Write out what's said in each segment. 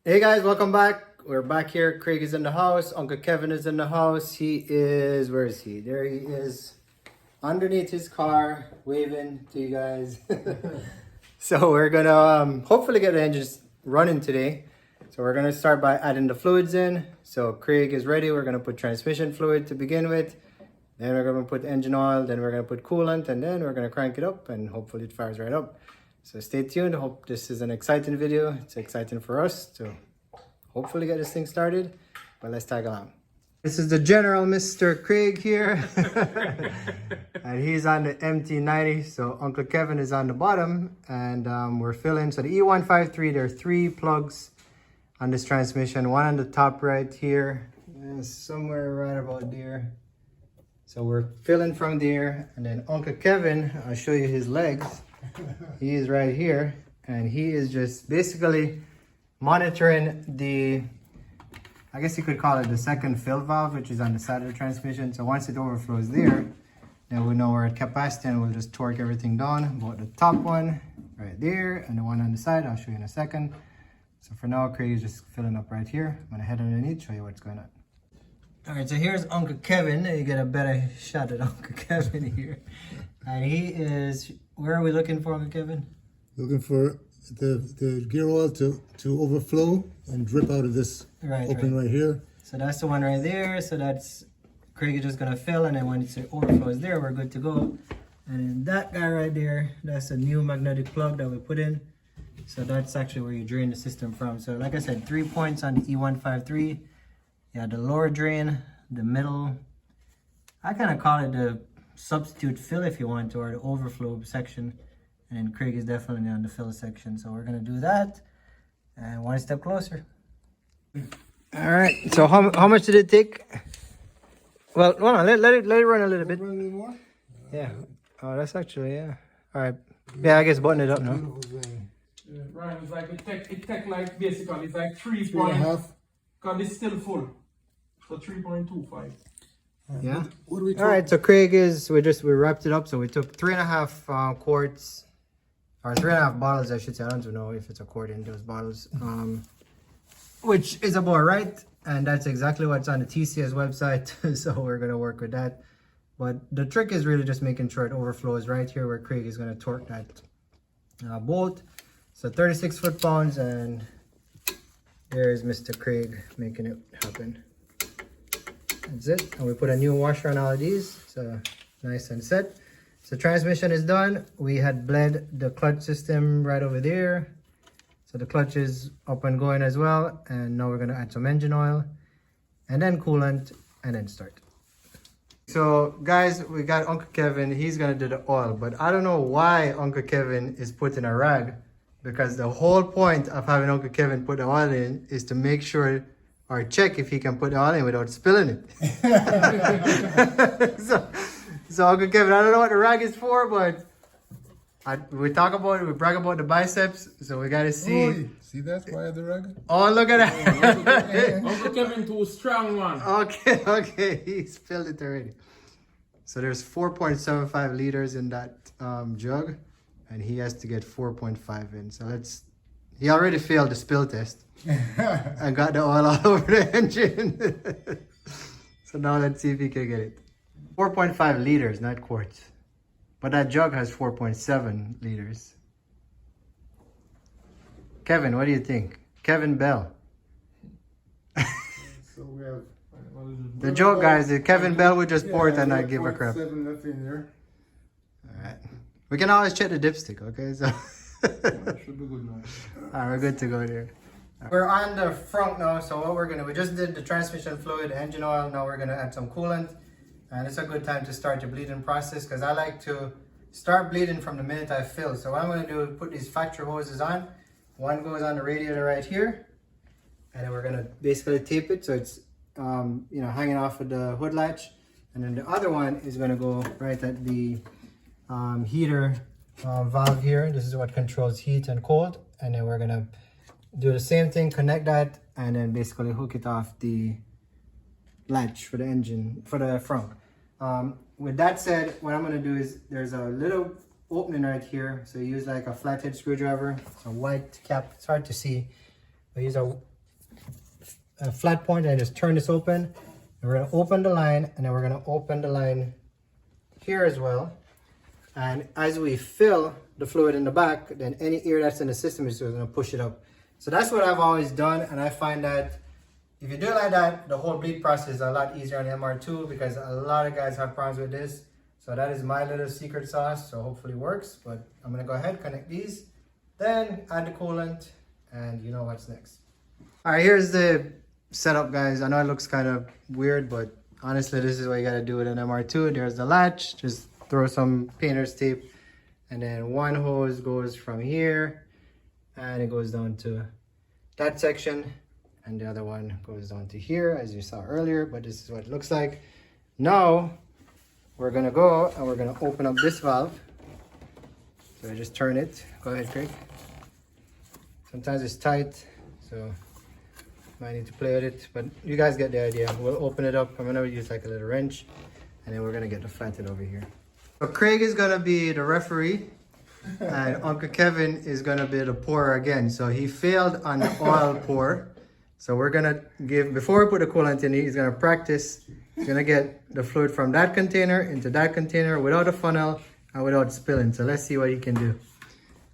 Hey guys, welcome back. We're back here. Craig is in the house. Uncle Kevin is in the house. He is, where is he? There he is, underneath his car, waving to you guys. So we're gonna hopefully get the engines running today. So we're gonna start by adding the fluids in. So Craig is ready. We're gonna put transmission fluid to begin with. Then we're gonna put engine oil. Then we're gonna put coolant, and then we're gonna crank it up, and hopefully it fires right up. So stay tuned. Hope this is an exciting video. It's exciting for us to hopefully get this thing started, but let's tag along. This is the general Mr. Craig here. And he's on the MT90. So Uncle Kevin is on the bottom, and we're filling. So the E153, there are 3 plugs on this transmission. One on the top right here, and somewhere right about there. So we're filling from there, and then Uncle Kevin, I'll show you his legs. He is right here, and he is just basically monitoring the, I guess you could call it the second fill valve, which is on the side of the transmission. So once it overflows there, then we know we're at capacity, and we'll just torque everything down. But the top one right there, and the one on the side, I'll show you in a second. So for now, Craig is just filling up right here. I'm gonna head underneath, show you what's going on. All right, so here's Uncle Kevin. You get a better shot at Uncle Kevin here. And he is, where are we looking for, Uncle Kevin? Looking for the gear oil to overflow and drip out of this opening right here. So that's the one right there. So that's, Craig is just gonna fill, and then when it overflows there, we're good to go. And then that guy right there, that's a new magnetic plug that we put in. So that's actually where you drain the system from. So like I said, 3 points on the E153. Yeah, the lower drain, the middle, I kind of call it the substitute fill if you want, or the overflow section. And then Craig is definitely on the fill section. So we're gonna do that, and one step closer. All right, so how much did it take? Well, hold on, let it run a little bit. Run a little more? Yeah. Oh, that's actually, yeah. All right. Yeah, I guess button it up now. Ryan, it's like it take like basically it's like 3 3.5. because it's still full. So 3.25. Yeah. What do we All right, so Craig is, we wrapped it up. So we took 3.5 quarts, or 3.5 bottles, I should say. I don't know if it's a quart in those bottles, which is about right. And that's exactly what's on the TCS website. So we're going to work with that. But the trick is really just making sure it overflows right here where Craig is going to torque that bolt. So 36 foot-pounds, and there's Mr. Craig making it happen. That's it. And we put a new washer on all of these, so nice and set. So transmission is done. We had bled the clutch system right over there. So the clutch is up and going as well. And now we're gonna add some engine oil, and then coolant, and then start. So guys, we got Uncle Kevin. He's gonna do the oil, but I don't know why Uncle Kevin is putting a rag, because the whole point of having Uncle Kevin put the oil in is to make sure, or check if he can put the oil in without spilling it. so Uncle Kevin, I don't know what the rag is for, but we talk about it, we brag about the biceps, so we gotta see. Oh, see that's why I have the rag? Oh, look at that. Uncle Kevin too strong one. Okay, he spilled it already. So there's 4.75 liters in that jug, and he has to get 4.5 in. So he already failed the spill test and got the oil all over the engine. So now let's see if he can get it. 4.5 liters, not quarts. But that jug has 4.7 liters. Kevin, what do you think? Kevin Bell. So we have The joke, guys, is Kevin Bell would just pour it and not give a crap. 7 left in there. Alright. We can always check the dipstick, okay? So Should be good now. alright, we're good to go there. We're on the front now, so what we're gonna, we just did the transmission fluid, engine oil, now we're gonna add some coolant. And it's a good time to start your bleeding process, because I like to start bleeding from the minute I fill. So what I'm gonna do is put these factory hoses on. One goes on the radiator right here, and then we're gonna basically tape it so it's hanging off of the hood latch. And then the other one is gonna go right at the heater valve here. This is what controls heat and cold. And then we're gonna do the same thing, connect that, and then basically hook it off the latch for the engine, for the front. With that said, what I'm gonna do is, there's a little opening right here. So you use like a flathead screwdriver. It's a white cap, it's hard to see. But use a a flat point, and I just turn this open. And we're gonna open the line, and then we're gonna open the line here as well. And as we fill the fluid in the back, then any air that's in the system is gonna push it up. So that's what I've always done, and I find that if you do it like that, the whole bleed process is a lot easier on the MR2 because a lot of guys have problems with this. So that is my little secret sauce, so hopefully it works. But I'm gonna go ahead, connect these, then add the coolant, and you know what's next. All right, here's the setup, guys. I know it looks kind of weird, but honestly, this is what you gotta do with an MR2. There's the latch, just throw some painter's tape, and then one hose goes from here, and it goes down to that section, and the other one goes down to here, as you saw earlier, but this is what it looks like. Now, we're gonna go, and we're gonna open up this valve. So I just turn it. Go ahead, Craig. Sometimes it's tight, so might need to play with it, but you guys get the idea. We'll open it up. I'm gonna use like a little wrench, and then we're gonna get the flathead over here. So Craig is gonna be the referee, and Uncle Kevin is gonna be the pourer again. So he failed on the oil pour. So we're gonna give, before we put the coolant in, he's gonna practice. He's gonna get the fluid from that container into that container without a funnel and without spilling. So let's see what he can do.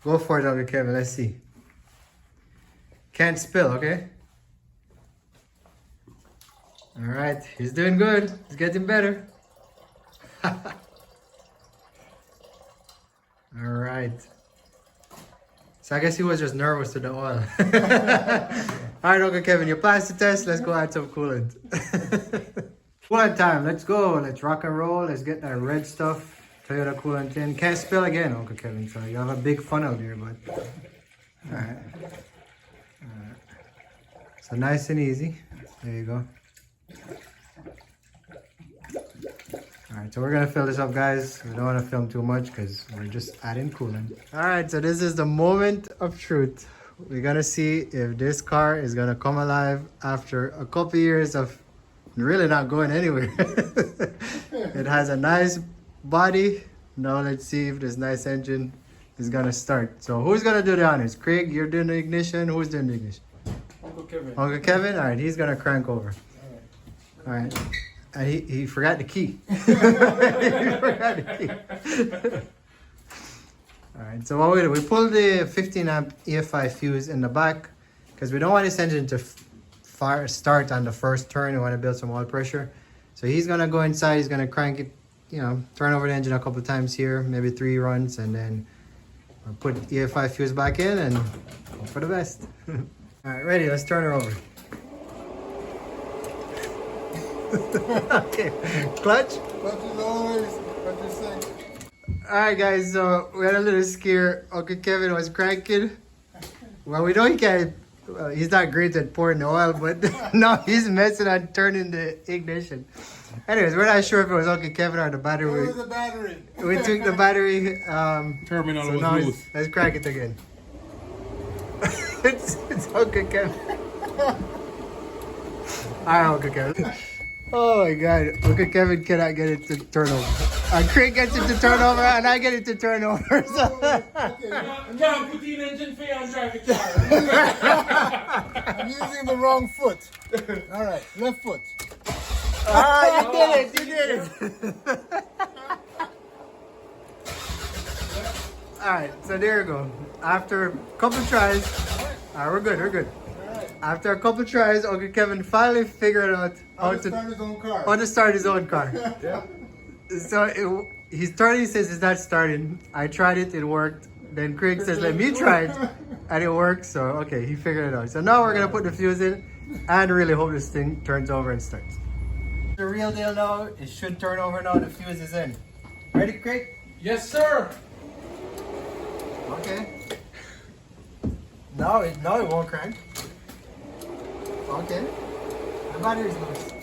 Go for it, Uncle Kevin, let's see. Can't spill, okay? All right, he's doing good. He's getting better. All right. So I guess he was just nervous to the oil. All right, Uncle Kevin, you passed the test. Let's go add some coolant. Coolant time. Let's go. Let's rock and roll. Let's get that red stuff. Toyota coolant in. Can't spill again, Uncle Kevin. So you have a big funnel here, but all right. All right. So nice and easy. There you go. Alright, so we're gonna fill this up, guys. We don't want to film too much because we're just adding coolant. Alright, so this is the moment of truth. We're gonna see if this car is gonna come alive after a couple years of really not going anywhere. It has a nice body. Now let's see if this nice engine is gonna start. So who's gonna do the honors? Craig, you're doing the ignition. Who's doing the ignition? Uncle Kevin. Uncle Kevin? Alright, he's gonna crank over. Alright. And he forgot the key. He forgot the key. Alright, so what we do, we pull the 15 amp EFI fuse in the back because we don't want this engine to start on the first turn. We want to build some oil pressure. So he's going to go inside, he's going to crank it, you know, turn over the engine a couple times here, maybe 3 runs, and then we'll put EFI fuse back in and hope for the best. Alright, ready, let's turn her over. Okay, clutch? Clutch is always, clutch is safe. Alright guys, so we had a little scare. Uncle Kevin was cranking. Well, we know he can't, he's not great at pouring the oil, but no, he's messing on turning the ignition. Anyways, we're not sure if it was Uncle Kevin or the battery. It was the battery. We took the battery. Terminal so was now loose. let's crank it again. it's Uncle Kevin. Alright, Uncle Kevin. Oh my god, Uncle Kevin cannot get it to turn over. Craig gets it to turn over and I get it to turn over. So. Can't put in engine for you and drive the car. I'm using the wrong foot. All right, left foot. Ah, you did it, you did it. Alright, so there you go. After a couple tries, we're good, we're good. After a couple tries, Uncle Kevin finally figured out how to start his own car. How to start his own car. Yeah. So he's starting, he says it's not starting. I tried it, it worked. Then Craig says, let me try it. And it worked, so okay, he figured it out. So now we're gonna put the fuse in and really hope this thing turns over and starts. The real deal now, it should turn over now, the fuse is in. Ready, Craig? Yes, sir. Okay. Now it won't crank. Okay. The battery's loose.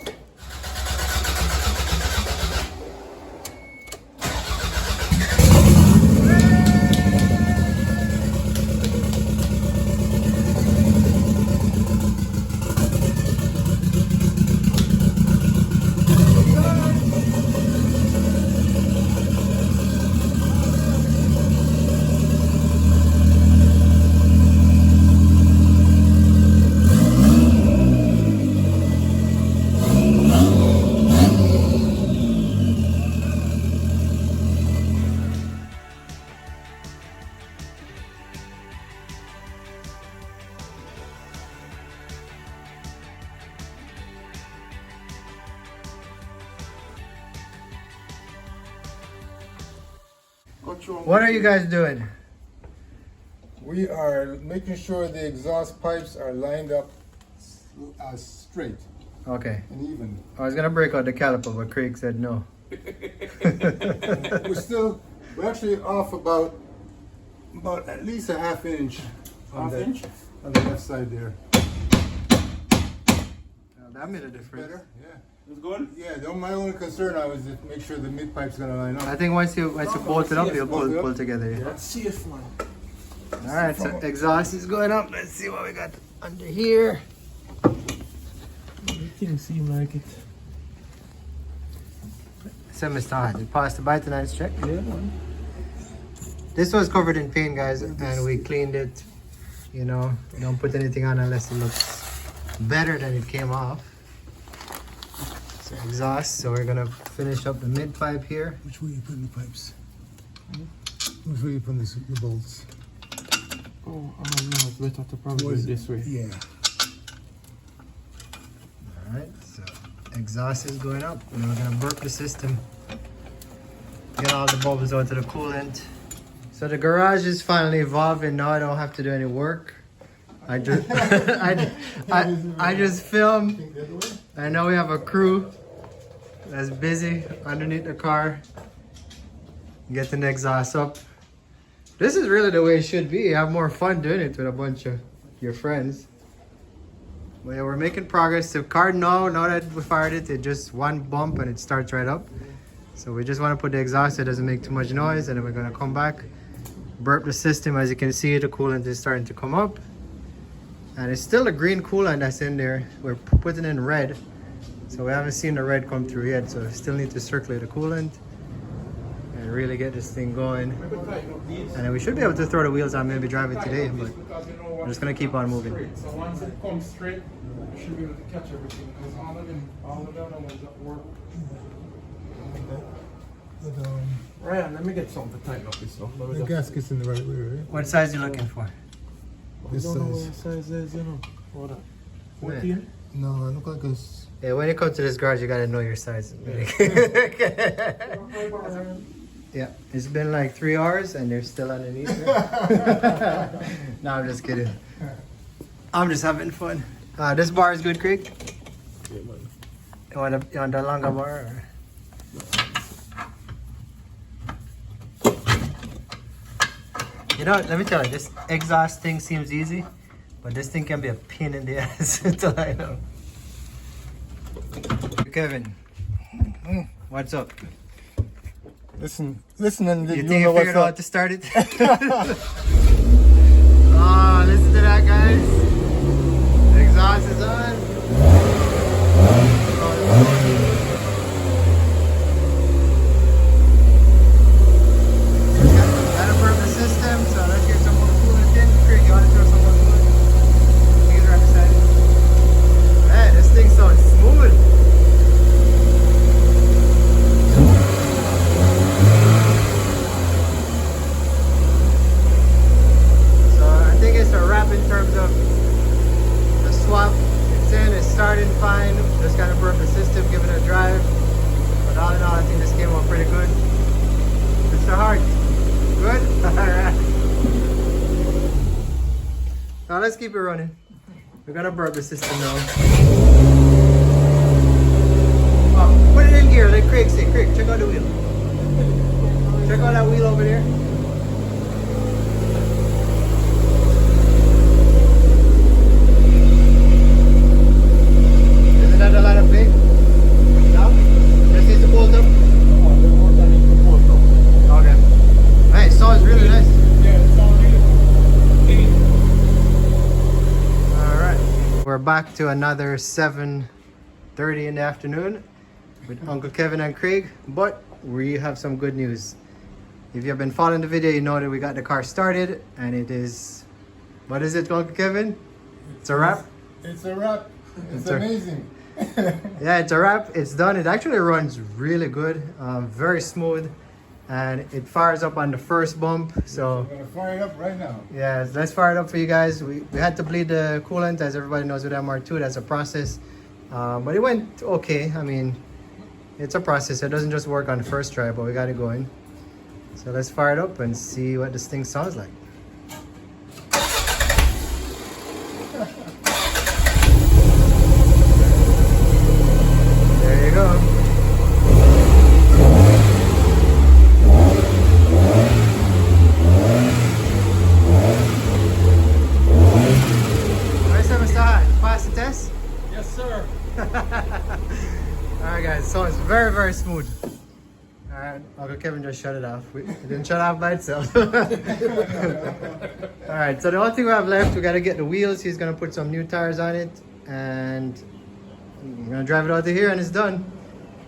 What are you guys doing? We are making sure the exhaust pipes are lined up straight Okay. and even. I was gonna break out the caliper, but Craig said no. We're actually off about at least a half inch on the left side there. That made a difference. Better? Yeah. It's good? Yeah, my only concern I was to make sure the mid pipe's gonna line up. I think once you bolt it up, you'll pull together. Yeah. Let's see if man. All right, so exhaust is going up. Let's see what we got under here. Everything seem like it. Semi-start. You passed the maintenance check. Yeah, man. This was covered in paint, guys, and we cleaned it. You know, don't put anything on unless it looks better than it came off. So exhaust. So we're gonna finish up the mid pipe here. Which way you putting the pipes? Which way you putting the bolts? Oh, no, it's better to probably do it this way. Yeah. All right, so exhaust is going up, and we're gonna burp the system. Get all the bubbles out of the coolant. So the garage is finally evolving. Now I don't have to do any work. I just I just film. I know we have a crew that's busy underneath the car, getting the exhaust up. This is really the way it should be. Have more fun doing it with a bunch of your friends. But yeah, we're making progress. The car now that we fired it, it just one bump and it starts right up. So we just want to put the exhaust so it doesn't make too much noise, and then we're gonna come back, burp the system. As you can see, the coolant is starting to come up. And it's still a green coolant that's in there. We're putting in red. So we haven't seen the red come through yet. So we still need to circulate the coolant and really get this thing going. And then we should be able to throw the wheels on, maybe drive it today, but we're just gonna keep on moving. So once it comes straight, you should be able to catch everything. Because all of the other ones that work. Ryan, let me get something to tighten up this stuff. The gasket's in the right way, right? What size are you looking for? This I don't know size. what size is, you know. What up? 14? No, it look like it's. Yeah, when you come to this garage, you gotta know your size. Yeah, it's been like 3 hours and they're still underneath there. No, I'm just kidding. I'm just having fun. This bar is good, Craig. Yeah, man. You want the longer bar? Or? You know, let me tell you, this exhaust thing seems easy, but this thing can be a pain in the ass to line up. Kevin, what's up? Listen, and You think you figured out how to start it? Oh, listen to that, guys. The exhaust is on. Gotta burp the system, so let's get some more coolant in. Craig, you want to throw some more coolant? These are excited. Man, this thing sounds smooth. In terms of the swap, it's in, it's starting fine. Just gotta burp the system, give it a drive. But all in all, I think this came out pretty good. Mr. Hart, good? Alright. Now let's keep it running. We're gonna burp the system now. Oh, put it in gear, let Craig say. Craig, check out the wheel. Check out that wheel over there. A lot of big. No? Just need to bolt up. Okay. Hey, sounds really nice. Yeah, it sounds really good. Alright. We're back to another 7:30 in the afternoon with Uncle Kevin and Craig, but we have some good news. If you have been following the video, you know that we got the car started, and it is, what is it, Uncle Kevin? It's a wrap? It's a wrap. It's amazing. Yeah, it's a wrap. It's done. It actually runs really good, very smooth, and it fires up on the first bump. So I'm gonna fire it up right now. yeah, let's fire it up for you guys. We had to bleed the coolant, as everybody knows with MR2. That's a process, but it went okay. I mean, it's a process. It doesn't just work on the first try, but we got it going. So let's fire it up and see what this thing sounds like. There you go. Alright, so Mr. Hart, pass the test? Yes, sir. Alright guys, so it's very, very smooth. Alright, Uncle Kevin just shut it off. It didn't shut off by itself. Alright, so the only thing we have left, we gotta get the wheels. He's gonna put some new tires on it. And I'm gonna drive it out to here and it's done.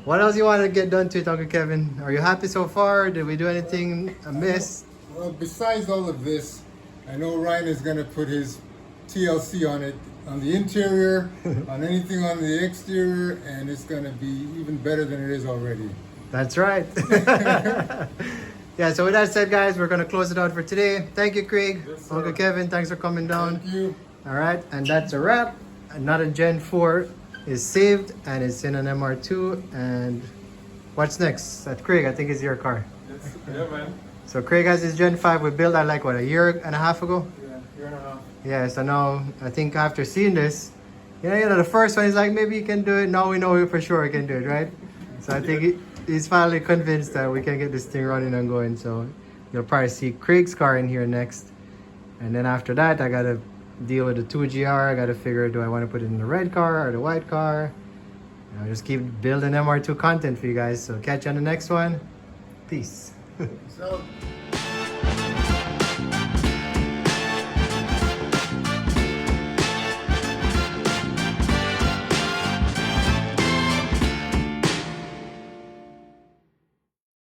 What else you want to get done to it, Uncle Kevin? Are you happy so far? Did we do anything amiss? Well, besides all of this, I know Ryan is going to put his TLC on it, on the interior, on anything on the exterior, and it's going to be even better than it is already. That's right. Yeah, so with that said, guys, we're going to close it out for today. Thank you, Craig. Yes, sir. Uncle Kevin, thanks for coming down. Thank you. All right, and that's a wrap. Another Gen 4 is saved and it's in an MR2. And what's next? That Craig, I think is your car. Yeah, man. So Craig has his Gen 5 we built that like what, a year and a half ago? Yeah, year and a half. Yeah, so now I think after seeing this, you know, the first one is like maybe you can do it. Now we know for sure we can do it, right? So I think he's finally convinced that we can get this thing running and going. So you'll probably see Craig's car in here next. And then after that, I gotta deal with the 2GR. I gotta figure, do I want to put it in the red car or the white car? You know, just keep building MR2 content for you guys. So catch you on the next one. Peace. So.